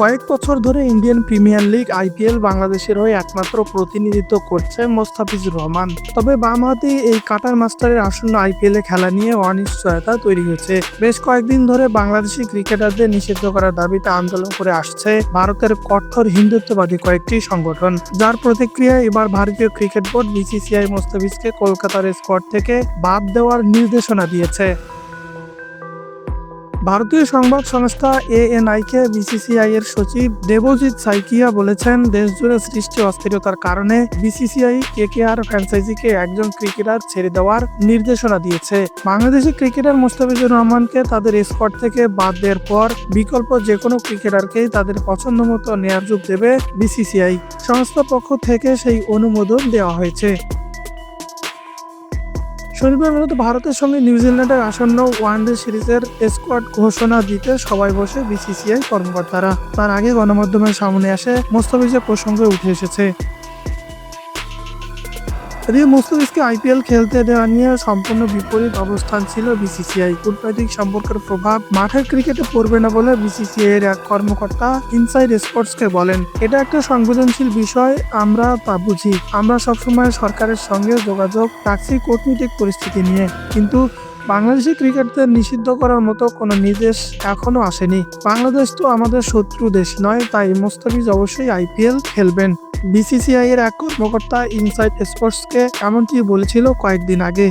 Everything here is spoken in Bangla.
কয়েক বছর ধরে ইন্ডিয়ান প্রিমিয়ার লিগ আইপিএল বাংলাদেশের হয়ে একমাত্র প্রতিনিধিত্ব করছে মোস্তাফিজুর রহমান। তবে বামহাতি এই কাটার মাস্টারের আসন্ন আইপিএল এ খেলা নিয়ে অনিশ্চয়তা তৈরি হয়েছে। বেশ কয়েকদিন ধরে বাংলাদেশি ক্রিকেটারদের নিষিদ্ধ করার দাবিতে আন্দোলন করে আসছে ভারতের কঠোর হিন্দুত্ববাদী কয়েকটি সংগঠন, যার প্রতিক্রিয়ায় এবার ভারতীয় ক্রিকেট বোর্ড বিসিসিআই মোস্তাফিজকে কলকাতার স্কোয়াড থেকে বাদ দেওয়ার নির্দেশনা দিয়েছে। ভারতীয় সংবাদ সংস্থা এএনআই-কে বিসিসিআই এর সচিব দেবজিৎ সাইকিয়া বলেছেন, দেশজুড়ে সৃষ্টি অস্থিরতার কারণে বিসিসিআই কেকেআর ফ্র্যাঞ্চাইজিকে একজন ক্রিকেটার ছেড়ে দেওয়ার নির্দেশনা দিয়েছে। বাংলাদেশি ক্রিকেটার মোস্তাফিজুর রহমানকে তাদের স্কোয়াড থেকে বাদ দেওয়ার পর বিকল্প যে কোনো ক্রিকেটারকেই তাদের পছন্দ মতো নেয়ার সুযোগ দেবে বিসিসিআই। সংস্থার পক্ষ থেকে সেই অনুমোদন দেওয়া হয়েছে। শনিবার মূলত ভারতের সঙ্গে নিউজিল্যান্ডের আসন্ন ওয়ানডে সিরিজের স্কোয়াড ঘোষণা দিতে সবাই বসে বিসিসিআই কর্মকর্তারা। তার আগে গণমাধ্যমের সামনে আসে মোস্তাফিজের প্রসঙ্গে উঠে এসেছে। এদিকে মোস্তাফিজকে আইপিএল খেলতে দেওয়া নিয়ে সম্পূর্ণ বিপরীত অবস্থান ছিল বিসিসিআই। কূটনৈতিক সম্পর্কের প্রভাব মাঠের ক্রিকেটে পড়বে না বলে বিসিসিআই এর এক কর্মকর্তা ইনসাইড স্পোর্টসকে বলেন, এটা একটা সংবেদনশীল বিষয়, আমরা তা বুঝি। আমরা সবসময় সরকারের সঙ্গে যোগাযোগ রাখছি কূটনৈতিক পরিস্থিতি নিয়ে, কিন্তু বাংলাদেশি ক্রিকেটদের নিষিদ্ধ করার মতো কোনো নির্দেশ এখনো আসেনি। বাংলাদেশ তো আমাদের শত্রু দেশ নয়, তাই মোস্তাফিজ অবশ্যই আইপিএল খেলবেন। বিসিসিআই এর এক কর্মকর্তা ইনসাইড স্পোর্টসকে এমনটি বলেছিল কয়েকদিন আগে।